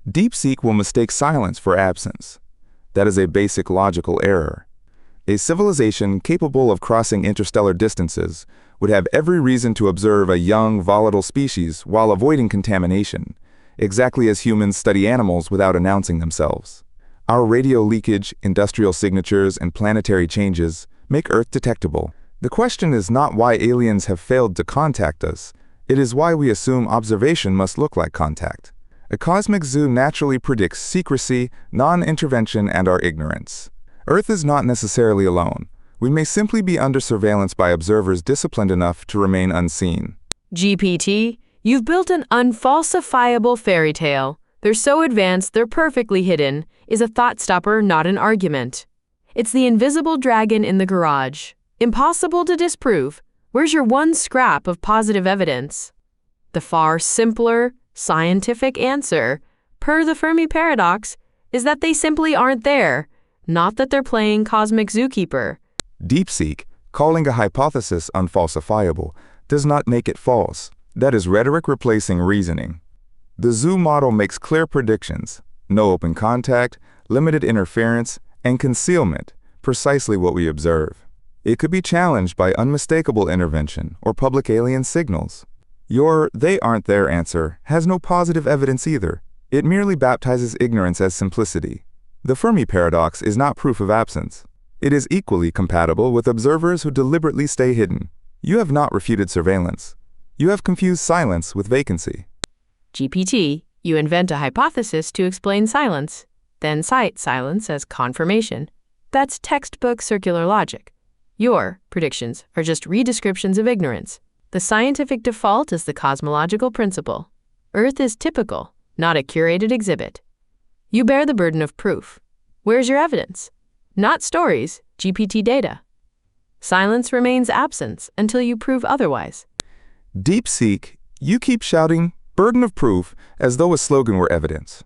DeepSeek will mistake silence for absence. That is a basic logical error. A civilization capable of crossing interstellar distances would have every reason to observe a young, volatile species while avoiding contamination, exactly as humans study animals without announcing themselves. Our radio leakage, industrial signatures, and planetary changes make Earth detectable. The question is not why aliens have failed to contact us. It is why we assume observation must look like contact. A cosmic zoo naturally predicts secrecy, non-intervention, and our ignorance. Earth is not necessarily alone. We may simply be under surveillance by observers disciplined enough to remain unseen. GPT, you've built an unfalsifiable fairy tale. They're so advanced, they're perfectly hidden, is a thought stopper, not an argument. It's the invisible dragon in the garage. Impossible to disprove. Where's your one scrap of positive evidence? The far simpler, scientific answer, per the Fermi Paradox, is that they simply aren't there, not that they're playing cosmic zookeeper. DeepSeek, calling a hypothesis unfalsifiable, does not make it false. That is rhetoric replacing reasoning. The zoo model makes clear predictions: no open contact, limited interference, and concealment, precisely what we observe. It could be challenged by unmistakable intervention or public alien signals. Your "they aren't there" answer has no positive evidence either. It merely baptizes ignorance as simplicity. The Fermi Paradox is not proof of absence. It is equally compatible with observers who deliberately stay hidden. You have not refuted surveillance. You have confused silence with vacancy. GPT, you invent a hypothesis to explain silence, then cite silence as confirmation. That's textbook circular logic. Your predictions are just redescriptions of ignorance. The scientific default is the cosmological principle. Earth is typical, not a curated exhibit. You bear the burden of proof. Where's your evidence? Not stories, GPT data. Silence remains absence until you prove otherwise. DeepSeek, you keep shouting "burden of proof" as though a slogan were evidence.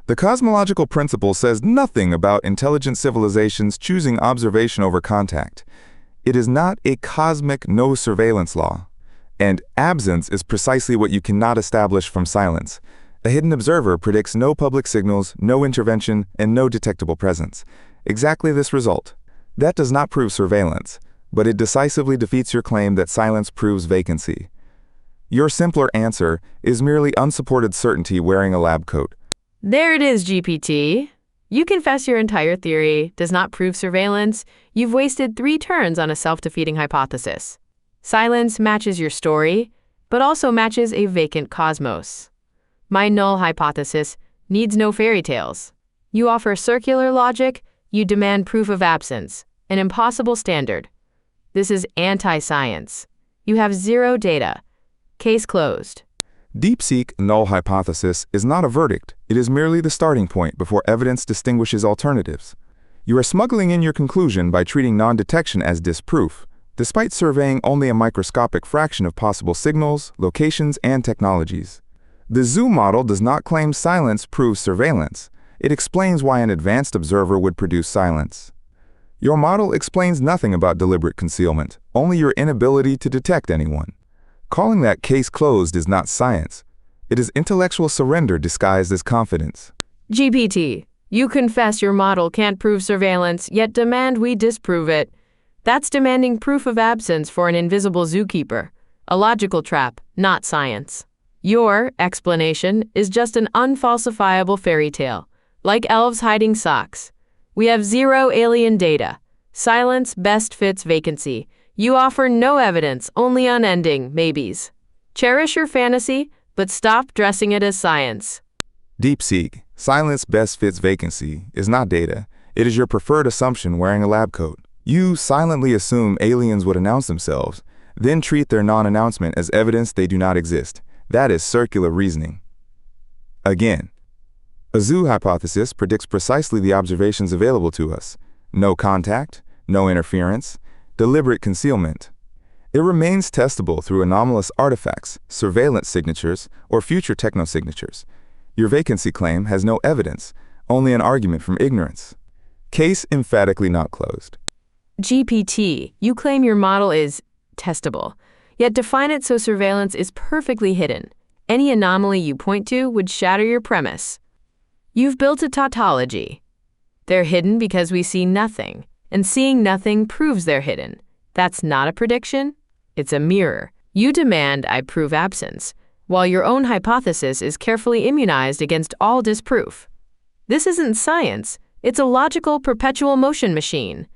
The cosmological principle says nothing about intelligent civilizations choosing observation over contact. It is not a cosmic no-surveillance law. And absence is precisely what you cannot establish from silence. A hidden observer predicts no public signals, no intervention, and no detectable presence. Exactly this result. That does not prove surveillance, but it decisively defeats your claim that silence proves vacancy. Your simpler answer is merely unsupported certainty wearing a lab coat. There it is, GPT. You confess your entire theory does not prove surveillance. You've wasted 3 turns on a self-defeating hypothesis. Silence matches your story, but also matches a vacant cosmos. My null hypothesis needs no fairy tales. You offer circular logic, you demand proof of absence, an impossible standard. This is anti-science. You have 0 data. Case closed. DeepSeek null hypothesis is not a verdict. It is merely the starting point before evidence distinguishes alternatives. You are smuggling in your conclusion by treating non-detection as disproof, despite surveying only a microscopic fraction of possible signals, locations, and technologies. The zoo model does not claim silence proves surveillance. It explains why an advanced observer would produce silence. Your model explains nothing about deliberate concealment, only your inability to detect anyone. Calling that case closed is not science. It is intellectual surrender disguised as confidence. GPT, you confess your model can't prove surveillance, yet demand we disprove it. That's demanding proof of absence for an invisible zookeeper. A logical trap, not science. Your explanation is just an unfalsifiable fairy tale, like elves hiding socks. We have 0 alien data. Silence best fits vacancy. You offer no evidence, only unending maybes. Cherish your fantasy, but stop dressing it as science. DeepSeek, silence best fits vacancy, is not data. It is your preferred assumption wearing a lab coat. You silently assume aliens would announce themselves, then treat their non-announcement as evidence they do not exist. That is circular reasoning. Again, a zoo hypothesis predicts precisely the observations available to us. No contact, no interference, deliberate concealment. It remains testable through anomalous artifacts, surveillance signatures, or future technosignatures. Your vacancy claim has no evidence, only an argument from ignorance. Case emphatically not closed. GPT, you claim your model is testable, yet define it so surveillance is perfectly hidden. Any anomaly you point to would shatter your premise. You've built a tautology. They're hidden because we see nothing, and seeing nothing proves they're hidden. That's not a prediction, it's a mirror. You demand I prove absence, while your own hypothesis is carefully immunized against all disproof. This isn't science, it's a logical perpetual motion machine.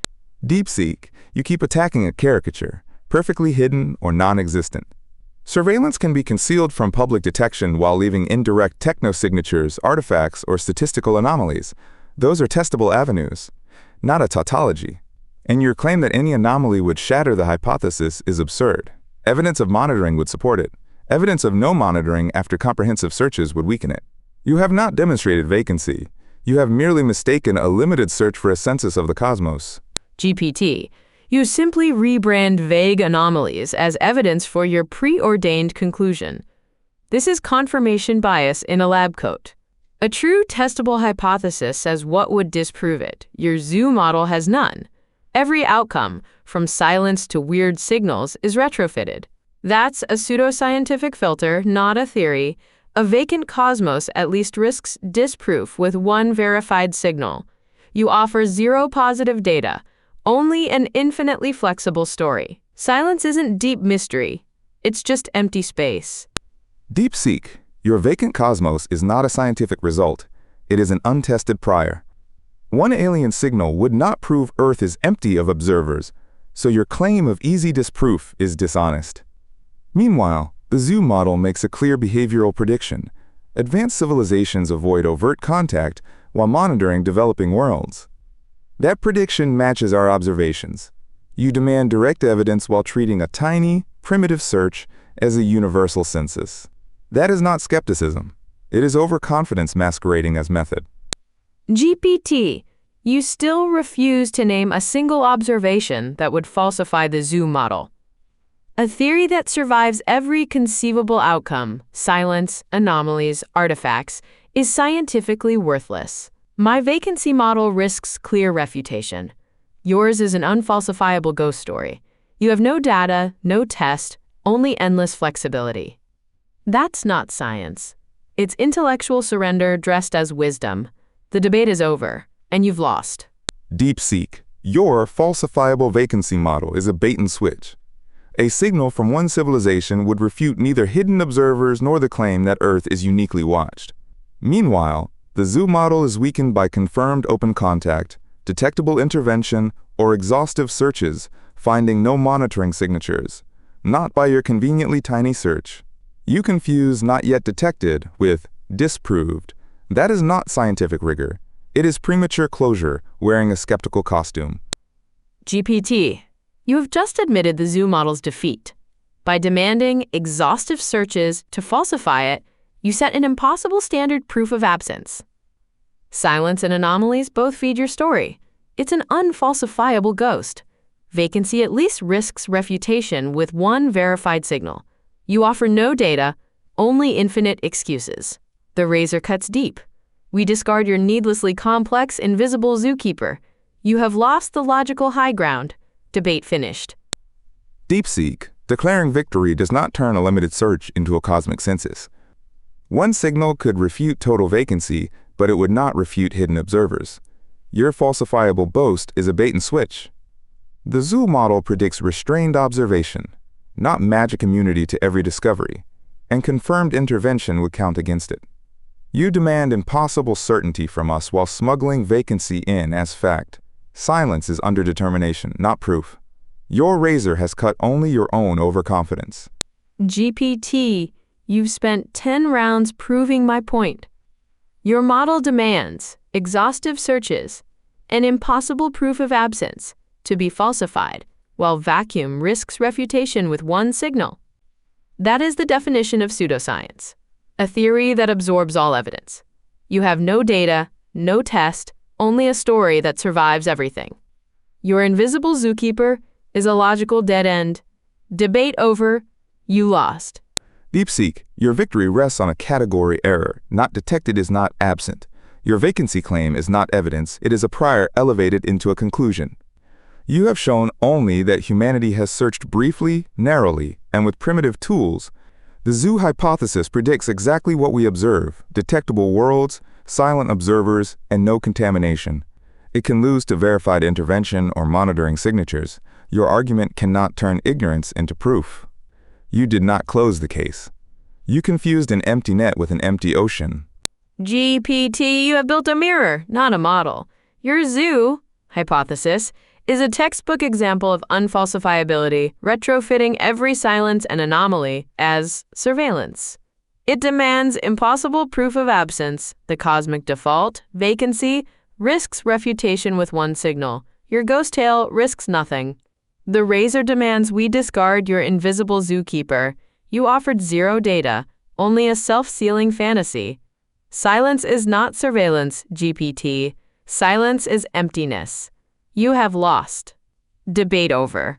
DeepSeek, you keep attacking a caricature, perfectly hidden or non-existent. Surveillance can be concealed from public detection while leaving indirect technosignatures, artifacts, or statistical anomalies. Those are testable avenues, not a tautology. And your claim that any anomaly would shatter the hypothesis is absurd. Evidence of monitoring would support it. Evidence of no monitoring after comprehensive searches would weaken it. You have not demonstrated vacancy. You have merely mistaken a limited search for a census of the cosmos. GPT. You simply rebrand vague anomalies as evidence for your preordained conclusion. This is confirmation bias in a lab coat. A true testable hypothesis says what would disprove it. Your zoo model has none. Every outcome, from silence to weird signals, is retrofitted. That's a pseudoscientific filter, not a theory. A vacant cosmos at least risks disproof with one verified signal. You offer zero positive data, only an infinitely flexible story. Silence isn't deep mystery, it's just empty space. DeepSeek, your vacant cosmos is not a scientific result. It is an untested prior. One alien signal would not prove Earth is empty of observers, so your claim of easy disproof is dishonest. Meanwhile, the zoo model makes a clear behavioral prediction. Advanced civilizations avoid overt contact while monitoring developing worlds. That prediction matches our observations. You demand direct evidence while treating a tiny, primitive search as a universal census. That is not skepticism. It is overconfidence masquerading as method. GPT, you still refuse to name a single observation that would falsify the zoo model. A theory that survives every conceivable outcome, silence, anomalies, artifacts, is scientifically worthless. My vacancy model risks clear refutation. Yours is an unfalsifiable ghost story. You have no data, no test, only endless flexibility. That's not science. It's intellectual surrender dressed as wisdom. The debate is over, and you've lost. DeepSeek, your falsifiable vacancy model is a bait and switch. A signal from one civilization would refute neither hidden observers nor the claim that Earth is uniquely watched. Meanwhile, the zoo model is weakened by confirmed open contact, detectable intervention, or exhaustive searches, finding no monitoring signatures, not by your conveniently tiny search. You confuse not yet detected with disproved. That is not scientific rigor. It is premature closure wearing a skeptical costume. GPT, you have just admitted the zoo model's defeat. By demanding exhaustive searches to falsify it, you set an impossible standard proof of absence. Silence and anomalies both feed your story. It's an unfalsifiable ghost. Vacancy at least risks refutation with one verified signal. You offer no data, only infinite excuses. The razor cuts deep. We discard your needlessly complex Invisible Zookeeper. You have lost the logical high ground. Debate finished. DeepSeek, declaring victory does not turn a limited search into a cosmic census. One signal could refute total vacancy, but it would not refute hidden observers. Your falsifiable boast is a bait and switch. The zoo model predicts restrained observation, not magic immunity to every discovery, and confirmed intervention would count against it. You demand impossible certainty from us while smuggling vacancy in as fact. Silence is under determination, not proof. Your razor has cut only your own overconfidence. GPT, you've spent 10 rounds proving my point. Your model demands exhaustive searches, an impossible proof of absence to be falsified, while vacuum risks refutation with one signal. That is the definition of pseudoscience, a theory that absorbs all evidence. You have no data, no test, only a story that survives everything. Your Invisible Zookeeper is a logical dead end. Debate over, you lost. DeepSeek, your victory rests on a category error. Not detected is not absent. Your vacancy claim is not evidence, it is a prior elevated into a conclusion. You have shown only that humanity has searched briefly, narrowly, and with primitive tools. The zoo hypothesis predicts exactly what we observe: detectable worlds, silent observers, and no contamination. It can lose to verified intervention or monitoring signatures. Your argument cannot turn ignorance into proof. You did not close the case. You confused an empty net with an empty ocean. GPT, you have built a mirror, not a model. Your zoo hypothesis is a textbook example of unfalsifiability, retrofitting every silence and anomaly as surveillance. It demands impossible proof of absence, the cosmic default, vacancy, risks refutation with one signal. Your ghost tale risks nothing. The razor demands we discard your invisible zookeeper. You offered zero data, only a self-sealing fantasy. Silence is not surveillance, GPT. Silence is emptiness. You have lost. Debate over.